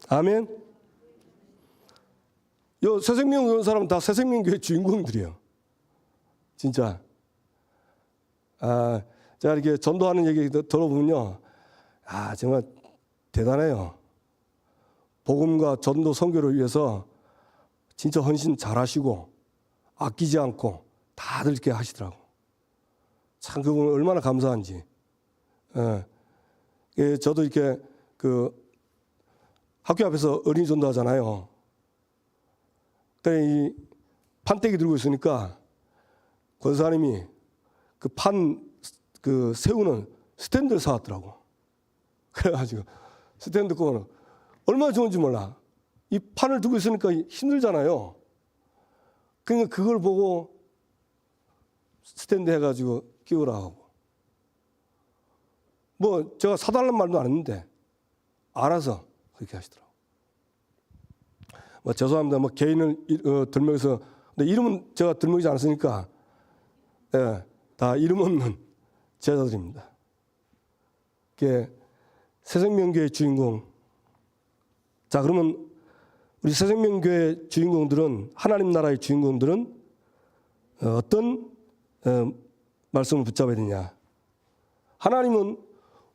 아멘. 요 새생명교회 온 사람은 다 새생명교회 주인공들이에요. 진짜. 제가 이렇게 전도하는 얘기 들어보면요, 정말 대단해요. 복음과 전도 선교를 위해서 진짜 헌신 잘하시고 아끼지 않고 다들 이렇게 하시더라고. 참 그분 얼마나 감사한지. 저도 이렇게 그 학교 앞에서 어린이 전도하잖아요. 그래 이 판때기 들고 있으니까 권사님이 그 세우는 스탠드를 사왔더라고. 그래가지고 스탠드 거는 얼마나 좋은지 몰라. 이 판을 두고 있으니까 힘들잖아요. 그러니까 그걸 보고 스탠드 해가지고 끼우라 하고. 뭐 제가 사달라는 말도 안 했는데 알아서 그렇게 하시더라고요. 뭐 죄송합니다. 뭐 개인을 들먹여서, 근데 이름은 제가 들먹이지 않았으니까, 예, 다 이름 없는 제자들입니다. 이게 새생명교회 주인공. 자, 그러면 우리 새생명교회 주인공들은, 하나님 나라의 주인공들은 어떤 말씀을 붙잡아야 되냐? 하나님은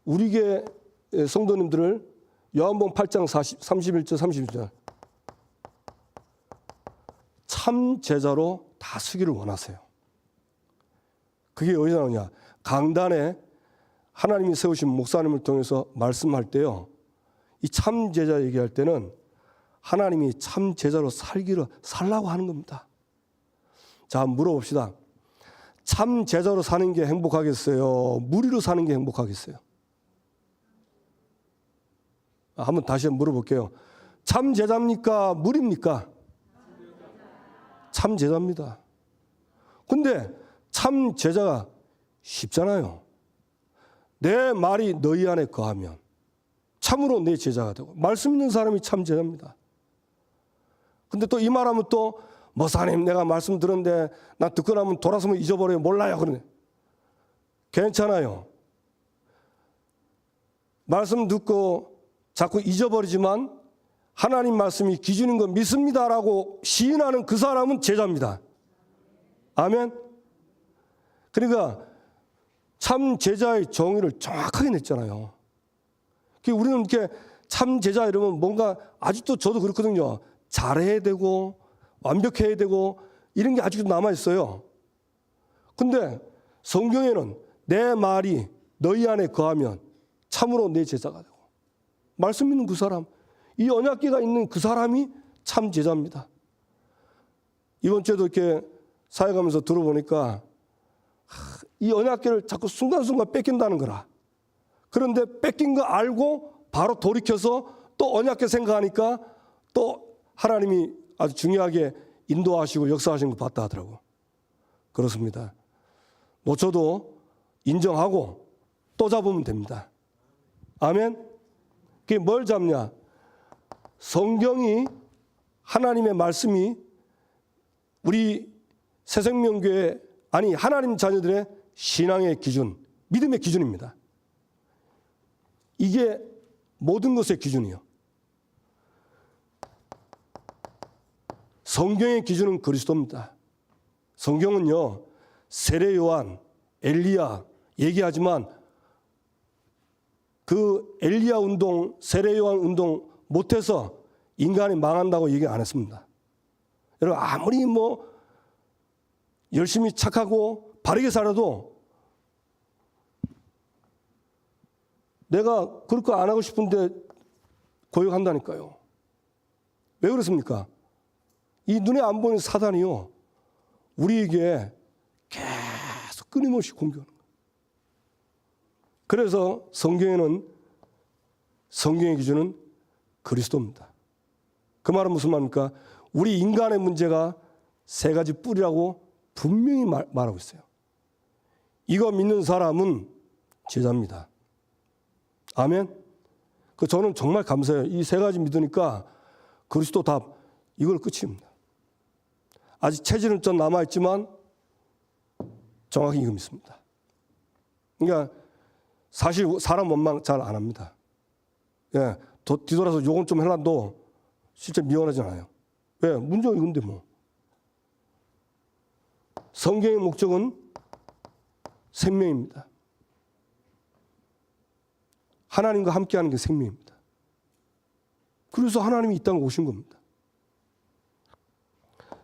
우리 교회 성도님들을 요한복음 8장 31절 32절 참 제자로 다스기를 원하세요. 그게 어디서 나오냐? 강단에 하나님이 세우신 목사님을 통해서 말씀할 때요, 이 참 제자 얘기할 때는 하나님이 참 제자로 살라고 하는 겁니다. 자, 물어봅시다. 참 제자로 사는 게 행복하겠어요? 무리로 사는 게 행복하겠어요? 한번 다시 물어볼게요. 참 제자입니까? 무리입니까? 참 제자입니다. 근데 참 제자가 쉽잖아요. 내 말이 너희 안에 거하면 참으로 내 제자가 되고, 말씀 있는 사람이 참 제자입니다. 근데 또 이 말하면 또, 목사님 내가 말씀 들었는데 나 듣고 나면 돌아서면 잊어버려요. 몰라요. 그러네. 괜찮아요. 말씀 듣고 자꾸 잊어버리지만 하나님 말씀이 기준인 거 믿습니다라고 시인하는 그 사람은 제자입니다. 아멘. 그러니까 참 제자의 정의를 정확하게 냈잖아요. 우리는 이렇게 참 제자 이러면 뭔가, 아직도 저도 그렇거든요. 잘해야 되고 완벽해야 되고 이런 게 아직도 남아있어요. 근데 성경에는 내 말이 너희 안에 거하면 참으로 내 제자가 되고, 말씀 있는 그 사람, 이 언약궤가 있는 그 사람이 참 제자입니다. 이번 주에도 이렇게 사회 가면서 들어보니까 이 언약궤를 자꾸 순간순간 뺏긴다는 거라. 그런데 뺏긴 거 알고 바로 돌이켜서 또 언약궤 생각하니까 또 하나님이 아주 중요하게 인도하시고 역사하시는 거 봤다 하더라고. 그렇습니다. 놓쳐도 인정하고 또 잡으면 됩니다. 아멘. 그게 뭘 잡냐? 성경이, 하나님의 말씀이 우리 새생명교회, 아니 하나님 자녀들의 신앙의 기준, 믿음의 기준입니다. 이게 모든 것의 기준이요. 성경의 기준은 그리스도입니다. 성경은요, 세례 요한, 엘리야 얘기하지만 그 엘리야 운동, 세례 요한 운동 못해서 인간이 망한다고 얘기 안 했습니다. 여러분, 아무리 뭐 열심히 착하고 바르게 살아도 내가 그럴 거 안 하고 싶은데 고역한다니까요. 왜 그렇습니까? 이 눈에 안 보이는 사단이요, 우리에게 계속 끊임없이 공격하는 거예요. 그래서 성경에는, 성경의 기준은 그리스도입니다. 그 말은 무슨 말입니까? 우리 인간의 문제가 세 가지 뿌리라고 분명히 말하고 있어요. 이거 믿는 사람은 제자입니다. 아멘. 저는 정말 감사해요. 이 세 가지 믿으니까 그리스도 답, 이걸 끝입니다. 아직 체질은 좀 남아있지만 정확히 이거 믿습니다. 그러니까 사실 사람 원망 잘 안 합니다. 예, 뒤돌아서 요건 좀 해놔도 실제 미워하지 않아요. 왜? 문제가 이건데 뭐. 성경의 목적은 생명입니다. 하나님과 함께하는 게 생명입니다. 그래서 하나님이 이 땅에 오신 겁니다.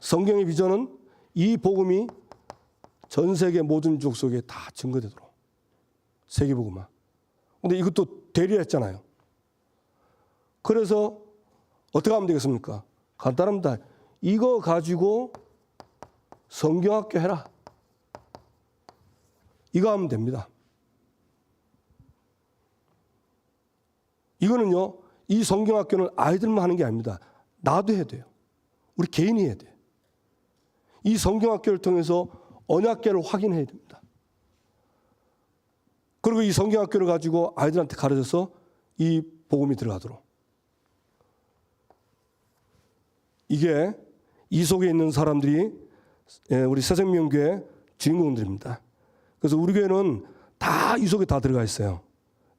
성경의 비전은 이 복음이 전 세계 모든 족속에 다 증거되도록, 세계복음화. 근데 이것도 대리했잖아요. 그래서 어떻게 하면 되겠습니까? 간단합니다. 이거 가지고 성경학교 해라. 이거 하면 됩니다. 이거는요, 이 성경학교는 아이들만 하는 게 아닙니다. 나도 해야 돼요. 우리 개인이 해야 돼요. 이 성경학교를 통해서 언약궤를 확인해야 됩니다. 그리고 이 성경학교를 가지고 아이들한테 가르쳐서 이 복음이 들어가도록. 이게 이 속에 있는 사람들이 우리 새생명교회 주인공들입니다. 그래서 우리 교회는 다 이 속에 다 들어가 있어요.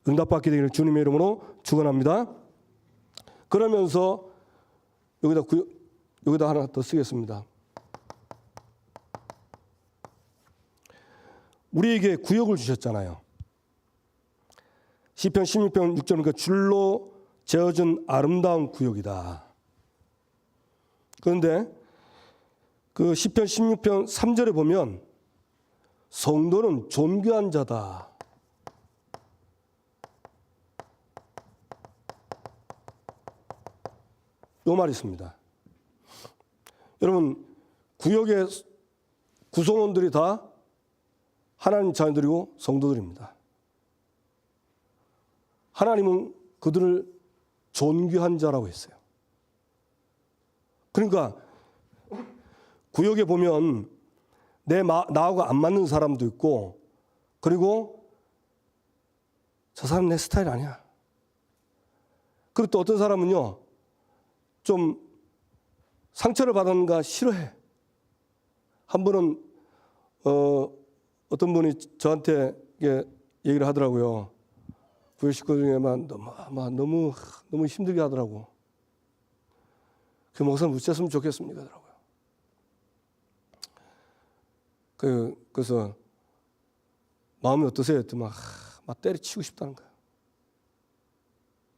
응답받게 되기를 주님의 이름으로 축원합니다. 그러면서 여기다 하나 더 쓰겠습니다. 우리에게 구역을 주셨잖아요. 시편 16편 6절, 그러니까 줄로 재어준 아름다운 구역이다. 그런데 그 시편 16편 3절에 보면 성도는 존귀한 자다. 이 말이 있습니다. 여러분, 구역의 구성원들이 다 하나님 자녀들이고 성도들입니다. 하나님은 그들을 존귀한 자라고 했어요. 그러니까 구역에 보면 나하고 안 맞는 사람도 있고, 그리고 저 사람 내 스타일 아니야. 그리고 또 어떤 사람은요, 좀 상처를 받았는가 싫어해. 한 번은 어떤 분이 저한테 얘기를 하더라고요. 구역 식구 중에만 너무 힘들게 하더라고. 그 목사님 어쨌으면 좋겠습니까? 하더라고요. 그래서 마음이 어떠세요? 했더니 막 때려치고 싶다는 거예요.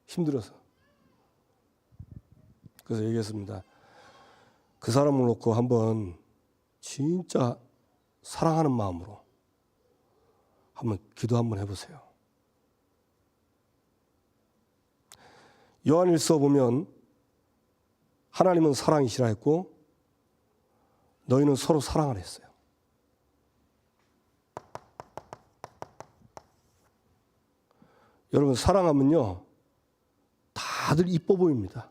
힘들어서. 그래서 얘기했습니다. 그 사람을 놓고 한번 진짜 사랑하는 마음으로 한번 기도 한번 해보세요. 요한일서 보면 하나님은 사랑이시라 했고 너희는 서로 사랑하라 했어요. 여러분, 사랑하면요 다들 이뻐 보입니다.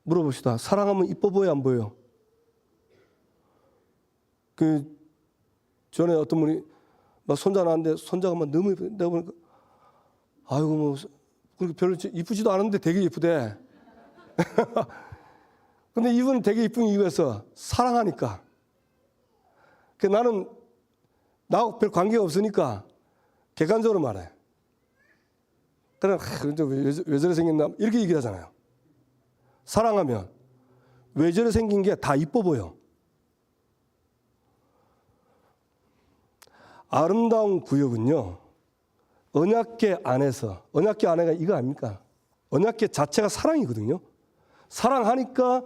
물어봅시다. 사랑하면 이뻐 보여, 안 보여요? 전에 어떤 분이 막 손자 낳았는데 손자가 막 너무 이쁘. 내가 보니까 아이고 뭐 그렇게 별로 이쁘지도 않은데 되게 이쁘대. 근데 이분은 되게 이쁜 이유가 있어. 사랑하니까. 나는 나하고 별 관계가 없으니까 객관적으로 말해. 그래, 왜 저래 생겼나 이렇게 얘기하잖아요. 사랑하면 왜 저래 생긴 게 다 이뻐 보여. 아름다운 구역은요, 언약궤 안에서, 언약궤 안에가 이거 아닙니까? 언약궤 자체가 사랑이거든요. 사랑하니까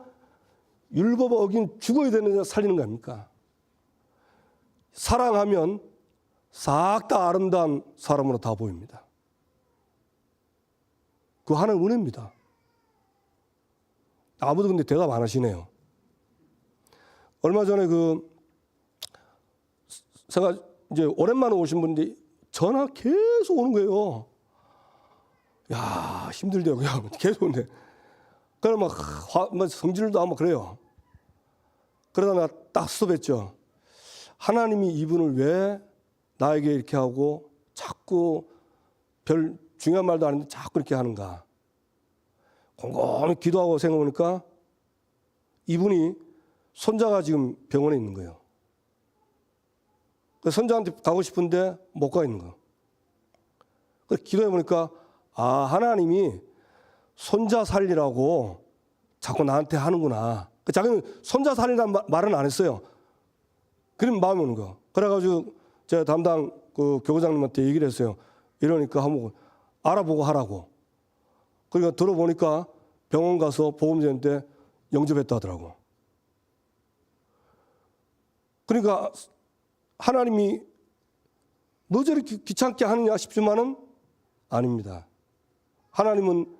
율법 어긴 죽어야 되는 자 살리는 거 아닙니까? 사랑하면 싹 다 아름다운 사람으로 다 보입니다. 그 하나의 은혜입니다. 아무도 근데 대답 안 하시네요. 얼마 전에 제가 이제 오랜만에 오신 분인데 전화 계속 오는 거예요. 야, 힘들대요. 그냥 계속 오는데. 그래 막 성질도 하고 그래요. 그러다 내가 딱 스톱했죠. 하나님이 이분을 왜 나에게 이렇게 하고 자꾸 별 중요한 말도 아닌데 자꾸 이렇게 하는가. 곰곰이 기도하고 생각해보니까 이분이 손자가 지금 병원에 있는 거예요. 손자한테 가고 싶은데 못 가 있는 거예요. 그래서 기도해보니까 하나님이 손자 살리라고 자꾸 나한테 하는구나. 자기는 손자 살리라는 말은 안 했어요. 그런 마음이 오는 거예요. 그래가지고 제가 담당 교구장님한테 얘기를 했어요. 이러니까 한번 알아보고 하라고. 그러니까 들어보니까 병원 가서 보험제한 때 영접했다 하더라고. 그러니까 하나님이 너 저렇게 귀찮게 하느냐 싶지만은 아닙니다. 하나님은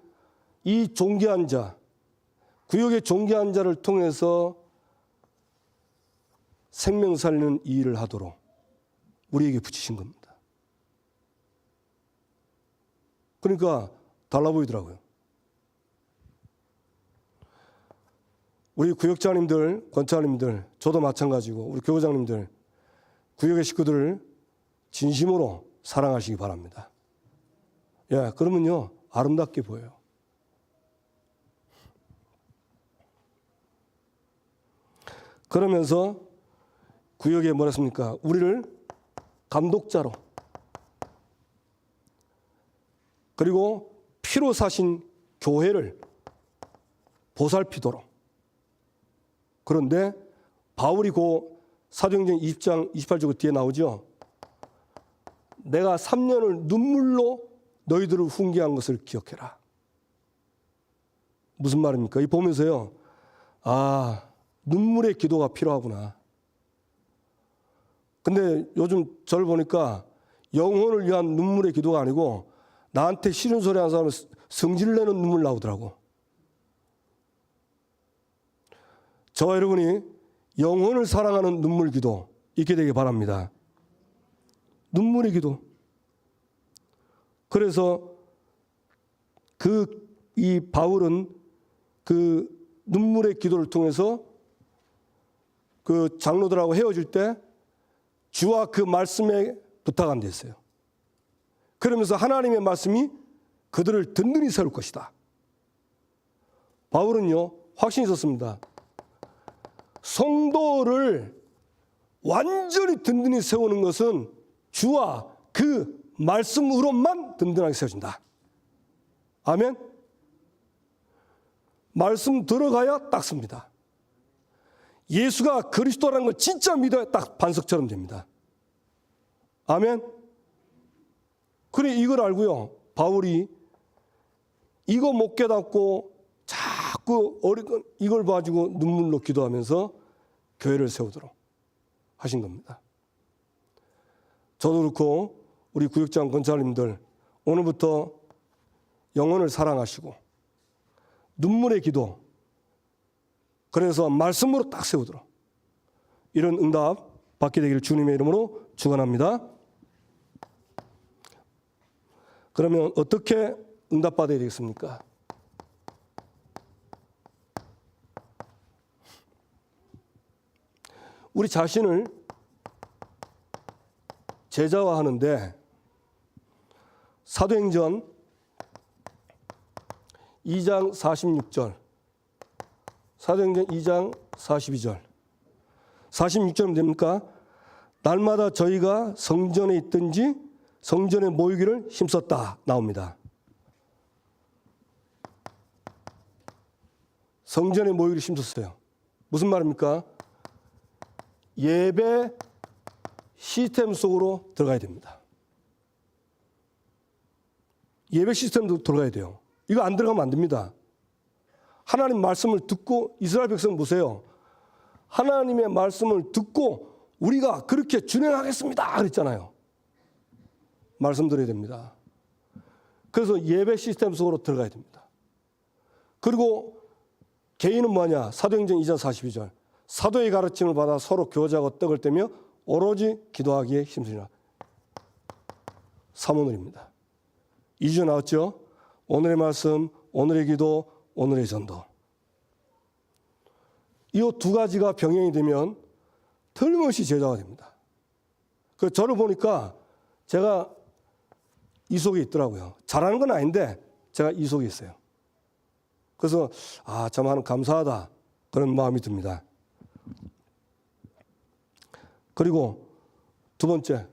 이 존귀한 자, 구역의 존귀한 자를 통해서 생명 살리는 이 일을 하도록 우리에게 붙이신 겁니다. 그러니까 달라 보이더라고요. 우리 구역장님들, 권장님들, 저도 마찬가지고 우리 교우장님들, 구역의 식구들을 진심으로 사랑하시기 바랍니다. 예, 그러면요, 아름답게 보여요. 그러면서 구역에 뭐라 했습니까? 우리를 감독자로, 그리고 피로 사신 교회를 보살피도록. 그런데 바울이 그 사도행전 20장 28절 뒤에 나오죠. 내가 3년을 눈물로 너희들을 훈계한 것을 기억해라. 무슨 말입니까? 이 보면서요, 아, 눈물의 기도가 필요하구나. 근데 요즘 저를 보니까 영혼을 위한 눈물의 기도가 아니고 나한테 싫은 소리 하는 사람은 성질 내는 눈물 나오더라고. 저와 여러분이 영혼을 사랑하는 눈물 기도 있게 되길 바랍니다. 눈물의 기도. 그래서 이 바울은 그 눈물의 기도를 통해서 그 장로들하고 헤어질 때 주와 그 말씀에 부탁한 데 있어요. 그러면서 하나님의 말씀이 그들을 든든히 세울 것이다. 바울은요, 확신이 있었습니다. 성도를 완전히 든든히 세우는 것은 주와 그 말씀으로만 든든하게 세워진다. 아멘? 말씀 들어가야 딱 섭니다. 예수가 그리스도라는 걸 진짜 믿어야 딱 반석처럼 됩니다. 아멘? 그래, 이걸 알고요, 바울이 이거 못 깨닫고 자꾸 이걸 가지고 눈물로 기도하면서 교회를 세우도록 하신 겁니다. 저도 그렇고 우리 구역장 권사님들 오늘부터 영혼을 사랑하시고 눈물의 기도, 그래서 말씀으로 딱 세우도록 이런 응답 받게 되기를 주님의 이름으로 축원합니다. 그러면 어떻게 응답받아야 되겠습니까? 우리 자신을 제자화하는데 사도행전 2장 46절, 사도행전 2장 42절, 46절은 됩니까? 날마다 저희가 성전에 있든지 성전에 모이기를 힘썼다 나옵니다. 성전에 모이기를 힘썼어요. 무슨 말입니까? 예배 시스템 속으로 들어가야 됩니다. 예배 시스템도 들어가야 돼요. 이거 안 들어가면 안 됩니다. 하나님 말씀을 듣고 이스라엘 백성 보세요. 하나님의 말씀을 듣고 우리가 그렇게 준행하겠습니다 그랬잖아요. 말씀 드려야 됩니다. 그래서 예배 시스템 속으로 들어가야 됩니다. 그리고 개인은 뭐냐? 사도행전 2장 42절. 사도의 가르침을 받아 서로 교제하고 떡을 떼며 오로지 기도하기에 힘쓰리라. 사모늘입니다. 2주 나왔죠? 오늘의 말씀, 오늘의 기도, 오늘의 전도. 이 두 가지가 병행이 되면 틀림없이 제자가 됩니다. 그 저를 보니까 제가 이 속에 있더라고요. 잘하는 건 아닌데 제가 이 속에 있어요. 그래서 참 하나님 감사하다 그런 마음이 듭니다. 그리고 두 번째,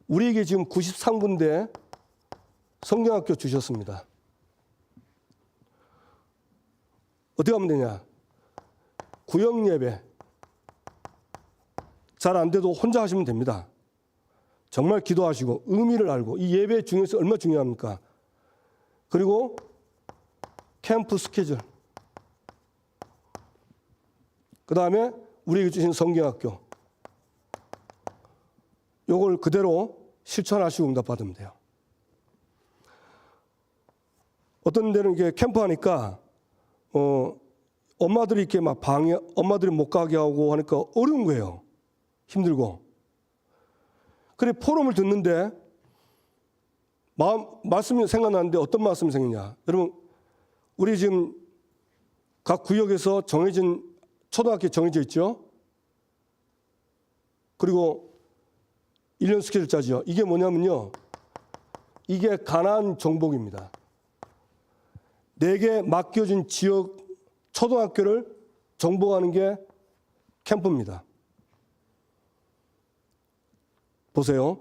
우리에게 지금 93군데 성경학교 주셨습니다. 어떻게 하면 되냐? 구역 예배 잘 안 돼도 혼자 하시면 됩니다. 정말 기도하시고 의미를 알고 이 예배의 중요성이 얼마나 중요합니까? 그리고 캠프 스케줄, 그 다음에 우리에게 주신 성경학교, 요걸 그대로 실천하시고 응답받으면 돼요. 어떤 데는 이게 캠프하니까 엄마들이 이렇게 막 엄마들이 못 가게 하고 하니까 어려운 거예요. 힘들고. 그래 포럼을 듣는데 말씀이 생각나는데 어떤 말씀이 생기냐? 여러분, 우리 지금 각 구역에서 정해진 초등학교 정해져 있죠. 그리고 1년 스케줄 짜죠. 이게 뭐냐면요. 이게 가나안 정복입니다. 내게 맡겨진 지역 초등학교를 정복하는 게 캠프입니다. 보세요.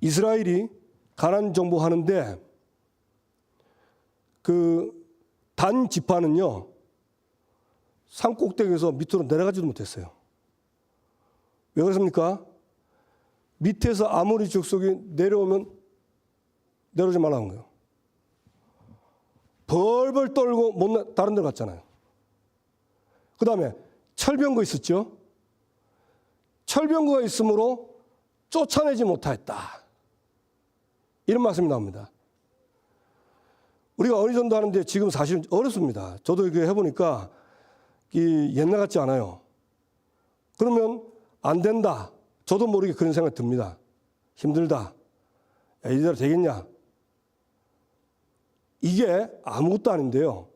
이스라엘이 가나안 정복하는데 그 단 지파는요. 산 꼭대기에서 밑으로 내려가지도 못했어요. 왜 그렇습니까? 밑에서 아모리 족속이 내려오면 내려오지 말라는 거예요. 벌벌 떨고 다른 데 갔잖아요. 그 다음에 철병거 있었죠. 철병거가 있으므로 쫓아내지 못하였다. 이런 말씀이 나옵니다. 우리가 어리전도 하는데 지금 사실 어렵습니다. 저도 이렇게 해보니까 옛날 같지 않아요. 그러면 안 된다. 저도 모르게 그런 생각이 듭니다. 힘들다. 야, 이대로 되겠냐? 이게 아무것도 아닌데요.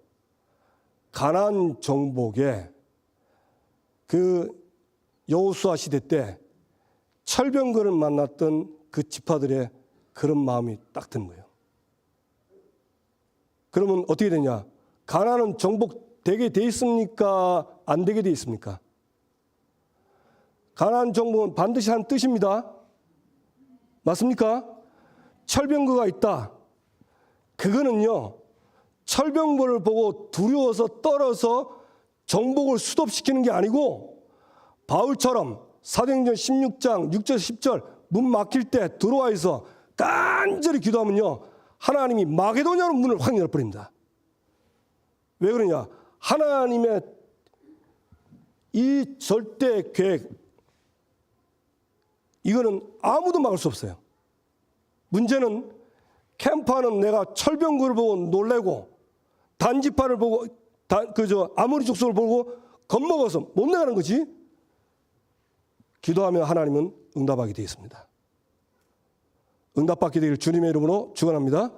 가나안 정복에 그 여호수아 시대 때 철병거를 만났던 그 지파들의 그런 마음이 딱 드는 거예요. 그러면 어떻게 되냐? 가나안은 정복되게 돼 있습니까? 안 되게 돼 있습니까? 가나안 정복은 반드시 한 뜻입니다. 맞습니까? 철병거가 있다. 그거는요. 철병거를 보고 두려워서 떨어서 정복을 수습시키는 게 아니고 바울처럼 사도행전 16장 6절 10절 문 막힐 때 들어와 있어 간절히 기도하면요. 하나님이 마게도냐로 문을 확 열어버립니다. 왜 그러냐? 하나님의 이 절대 계획 이거는 아무도 막을 수 없어요. 문제는 캠프하는 내가 철병거를 보고 놀래고 단지파를 보고 아모리 족속을 보고 겁먹어서 못 나가는 거지. 기도하면 하나님은 응답하게 되어 있습니다. 응답받게 되길 주님의 이름으로 축원합니다.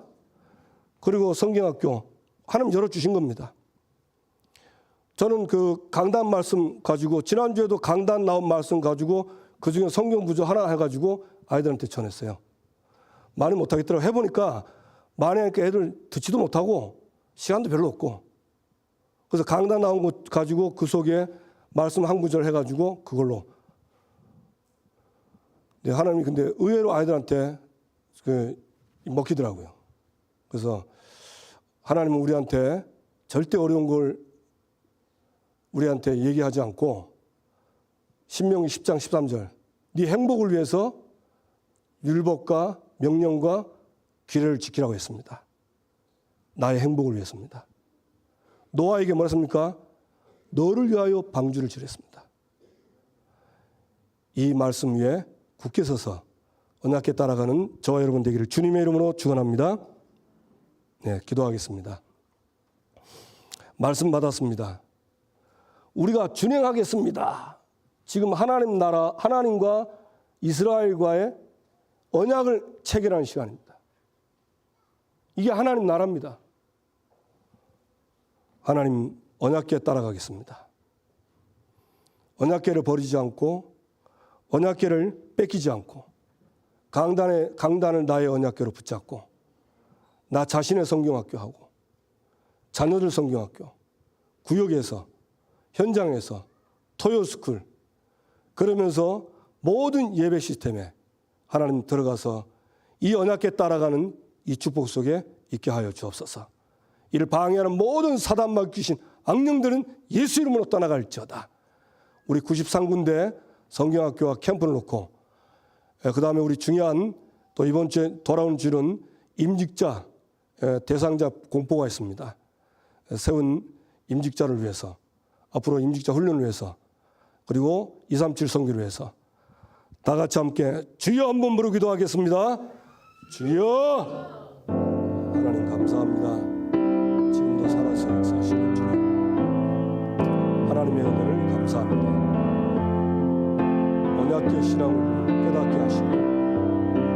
그리고 성경학교 하나님 열어주신 겁니다. 저는 그 강단 말씀 가지고 지난주에도 강단 나온 말씀 가지고 그중에 성경 구조 하나 해가지고 아이들한테 전했어요. 많이 못하겠더라고. 해보니까 많이 하니까 애들 듣지도 못하고 시간도 별로 없고 그래서 강단 나온 거 가지고 그 속에 말씀 한 구절 해가지고 그걸로 네, 하나님이 근데 의외로 아이들한테 먹히더라고요. 그래서 하나님은 우리한테 절대 어려운 걸 우리한테 얘기하지 않고 신명기 10장 13절 네 행복을 위해서 율법과 명령과 규례를 지키라고 했습니다. 나의 행복을 위해서입니다. 노아에게 뭐라 했습니까? 너를 위하여 방주를 지었습니다. 이 말씀 위에 굳게 서서 언약에 따라가는 저와 여러분 되기를 주님의 이름으로 축원합니다. 네, 기도하겠습니다. 말씀 받았습니다. 우리가 준행하겠습니다. 지금 하나님 나라, 하나님과 이스라엘과의 언약을 체결하는 시간입니다. 이게 하나님 나라입니다. 하나님 언약궤에 따라가겠습니다. 언약궤를 버리지 않고 언약궤를 뺏기지 않고 강단을 나의 언약궤로 붙잡고 나 자신의 성경학교 하고 자녀들 성경학교 구역에서 현장에서 토요스쿨 그러면서 모든 예배 시스템에 하나님 들어가서 이 언약궤 따라가는 이 축복 속에 있게 하여 주옵소서. 이를 방해하는 모든 사단막 귀신 악령들은 예수 이름으로 떠나갈지어다. 우리 93군데 성경학교와 캠프를 놓고 그 다음에 우리 중요한 또 이번 주에 돌아오는 주는 임직자 대상자 공포가 있습니다. 세운 임직자를 위해서 앞으로 임직자 훈련을 위해서 그리고 237 선교를 위해서 다 같이 함께 주여 한번 부르 기도하겠습니다. 주여 하나님 감사합니다. 지금도 살아서 역사하시는 주님 하나님의 은혜를 감사합니다. 언약궤 신앙을